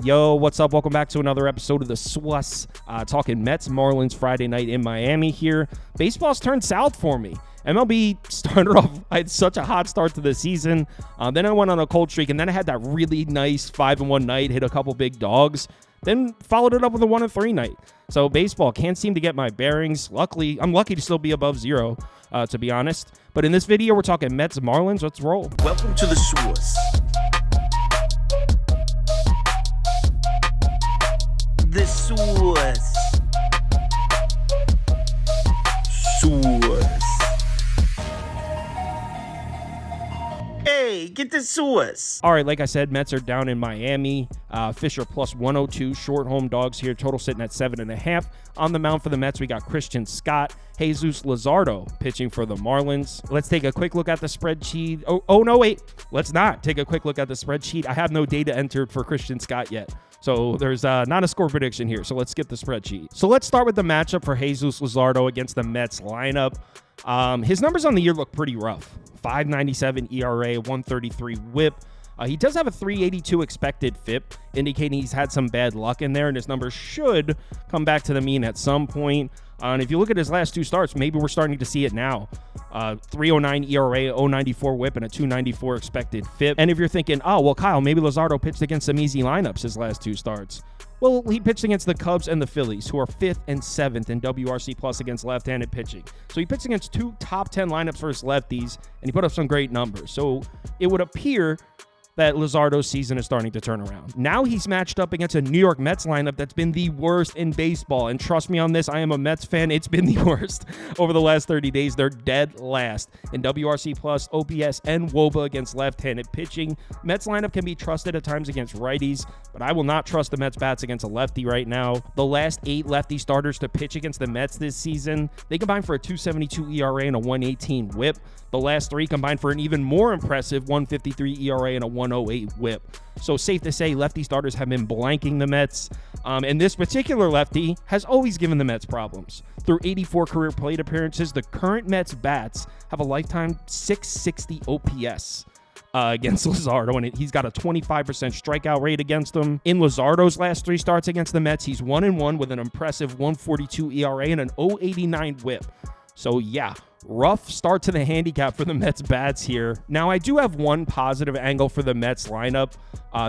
Yo, what's up? Welcome back to another episode of the SWUS. Talking Mets Marlins Friday night in Miami here. Baseball's turned south for me. MLB started off, I had such a hot start to the season. Then I went on a cold streak, and then I had that really nice 5-1 night, hit a couple big dogs, then followed it up with a 1-3 night. So baseball can't seem to get my bearings. Luckily, I'm lucky to still be above zero, to be honest. But in this video, we're talking Mets Marlins. Let's roll. Welcome to the SWUS. The SWUS. SWUS. Hey, get the SWUS. All right, like I said, Mets are down in Miami. Fisher plus 102, short home dogs here. Total sitting at 7.5. On the mound for the Mets, we got Christian Scott, Jesus Luzardo pitching for the Marlins. Let's take a quick look at the spreadsheet. Oh no, wait. Let's not take a quick look at the spreadsheet. I have no data entered for Christian Scott yet. So there's not a score prediction here. So let's skip the spreadsheet. So let's start with the matchup for Jesus Luzardo against the Mets lineup. His numbers on the year look pretty rough. 5.97 ERA, 133 WHIP. He does have a 3.82 expected FIP, indicating he's had some bad luck in there, and his numbers should come back to the mean at some point. And if you look at his last two starts, maybe we're starting to see it now. 3.09 ERA, 0.94 WHIP, and a 2.94 expected FIP. And if you're thinking, oh, well, Kyle, maybe Luzardo pitched against some easy lineups his last two starts. Well, he pitched against the Cubs and the Phillies, who are 5th and 7th in WRC plus against left-handed pitching. So he pitched against two top 10 lineups versus lefties, and he put up some great numbers. So it would appear that Luzardo's season is starting to turn around. Now he's matched up against a New York Mets lineup that's been the worst in baseball. And trust me on this, I am a Mets fan. It's been the worst over the last 30 days. They're dead last in WRC plus, OPS, and WOBA against left-handed pitching. Mets lineup can be trusted at times against righties, but I will not trust the Mets bats against a lefty right now. The last 8 lefty starters to pitch against the Mets this season, they combined for a 2.72 ERA and a 1.18 WHIP. The last 3 combined for an even more impressive 1.53 ERA and a 1.08 WHIP. So safe to say lefty starters have been blanking the Mets. And this particular lefty has always given the Mets problems. Through 84 career plate appearances, the current Mets bats have a lifetime 660 OPS. Against Luzardo, and he's got a 25% strikeout rate against him. In Luzardo's last 3 starts against the Mets, he's 1-1 with an impressive 1.42 ERA and an 0.89 WHIP. So yeah, rough start to the handicap for the Mets bats here. Now, I do have one positive angle for the Mets lineup.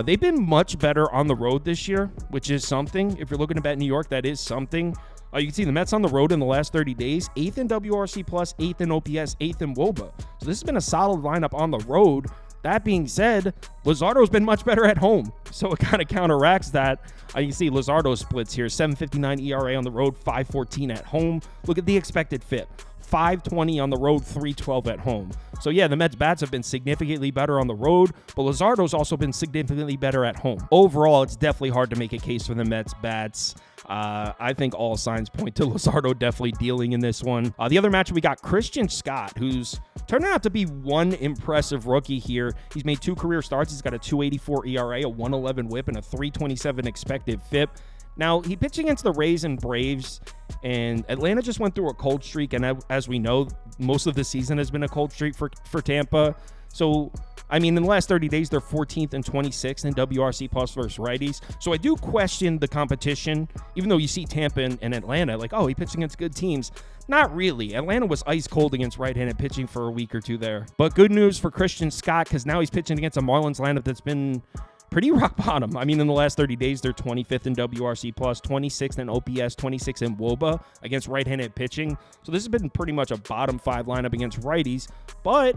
They've been much better on the road this year, which is something. If you're looking to bet New York, that is something. You can see the Mets on the road in the last 30 days, 8th in WRC plus, 8th in OPS, 8th in WOBA. So this has been a solid lineup on the road. That being said, Luzardo's been much better at home, so it kind of counteracts that. You can see Luzardo splits here, 7.59 ERA on the road, 5.14 at home. Look at the expected FIP, 5.20 on the road, 3.12 at home. So yeah, the Mets bats have been significantly better on the road, but Luzardo's also been significantly better at home. Overall, it's definitely hard to make a case for the Mets bats. I think all signs point to Luzardo definitely dealing in this one. The other match, we got Christian Scott, who's turning out to be one impressive rookie here. He's made 2 career starts. He's got a 2.84 ERA, a 1.11 WHIP, and a 3.27 expected FIP. Now, he pitched against the Rays and Braves, and Atlanta just went through a cold streak, and as we know, most of the season has been a cold streak for Tampa. So, I mean, in the last 30 days, they're 14th and 26th in WRC plus versus righties. So I do question the competition, even though you see Tampa and Atlanta, like, oh, he pitched against good teams. Not really. Atlanta was ice cold against right-handed pitching for a week or two there. But good news for Christian Scott, because now he's pitching against a Marlins lineup that's been pretty rock bottom. I mean, in the last 30 days, they're 25th in WRC plus, 26th in OPS, 26th in WOBA against right-handed pitching. So this has been pretty much a bottom 5 lineup against righties. But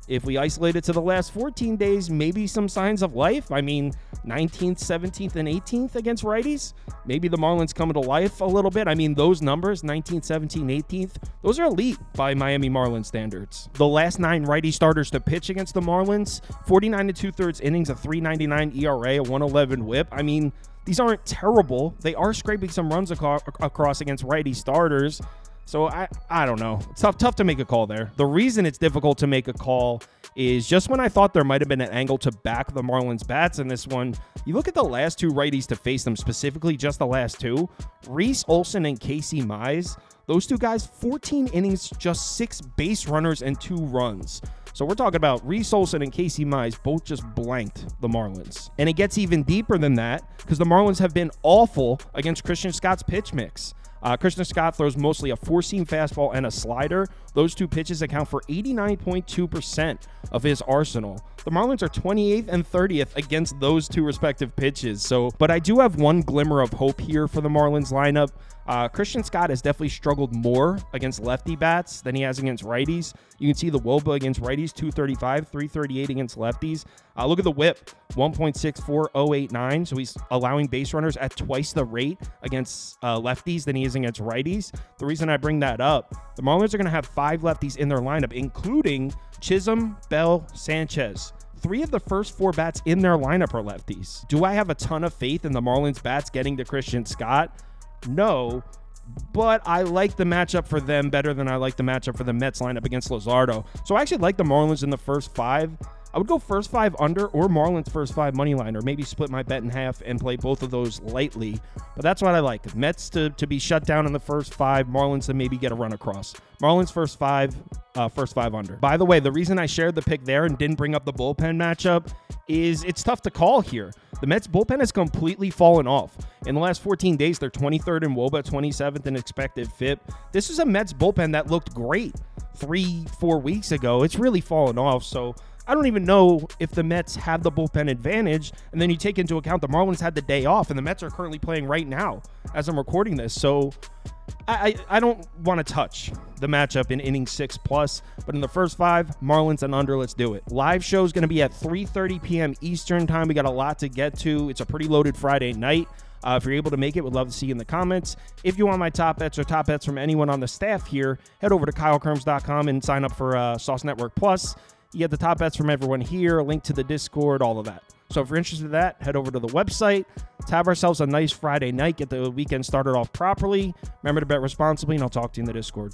if we isolate it to the last 14 days, maybe some signs of life. I mean, 19th, 17th, and 18th against righties. Maybe the Marlins come to life a little bit. I mean, those numbers, 19th, 17th, 18th, those are elite by Miami Marlins standards. The last 9 righty starters to pitch against the Marlins, 49 2/3 innings, a 3.99 ERA, a 1.11 WHIP. I mean, these aren't terrible. They are scraping some runs across against righty starters. So I don't know. It's tough to make a call there. The reason it's difficult to make a call is just when I thought there might have been an angle to back the Marlins bats in this one, you look at the last 2 righties to face them, specifically just the last 2, Reese Olson and Casey Mize. Those 2 guys, 14 innings, just 6 base runners and 2 runs. So we're talking about Reese Olson and Casey Mize both just blanked the Marlins. And it gets even deeper than that because the Marlins have been awful against Christian Scott's pitch mix. Christian Scott throws mostly a four-seam fastball and a slider. Those two pitches account for 89.2% of his arsenal. The Marlins are 28th and 30th against those two respective pitches. But I do have one glimmer of hope here for the Marlins lineup. Christian Scott has definitely struggled more against lefty bats than he has against righties. You can see the WOBA against righties, 235, 338 against lefties. Look at the whip, 1.64089. So he's allowing base runners at twice the rate against lefties than he is against righties. The reason I bring that up, the Marlins are going to have 5 lefties in their lineup, including Chisholm, Bell, Sanchez. 3 of the first 4 bats in their lineup are lefties. Do I have a ton of faith in the Marlins bats getting to Christian Scott? No, but I like the matchup for them better than I like the matchup for the Mets lineup against Luzardo. So I actually like the Marlins in the first 5. I would go first 5 under or Marlins first 5 money line, or maybe split my bet in half and play both of those lightly. But that's what I like. Mets to be shut down in the first 5, Marlins to maybe get a run across. Marlins first 5 under. By the way, the reason I shared the pick there and didn't bring up the bullpen matchup is it's tough to call here. The Mets bullpen has completely fallen off. In the last 14 days, they're 23rd in WOBA, 27th in expected FIP. This is a Mets bullpen that looked great 3-4 weeks ago. It's really fallen off, so I don't even know if the Mets have the bullpen advantage. And then you take into account the Marlins had the day off, and the Mets are currently playing right now as I'm recording this. So I don't want to touch the matchup in inning 6+, but in the first 5, Marlins and under, let's do it. Live show is going to be at 3:30 p.m. Eastern time. We got a lot to get to. It's a pretty loaded Friday night. If you're able to make it, would love to see you in the comments. If you want my top bets or top bets from anyone on the staff here, head over to KyleKirms.com and sign up for Sauce Network Plus. You get the top bets from everyone here, a link to the Discord, all of that. So if you're interested in that, head over to the website. Let's have ourselves a nice Friday night, get the weekend started off properly. Remember to bet responsibly, and I'll talk to you in the Discord.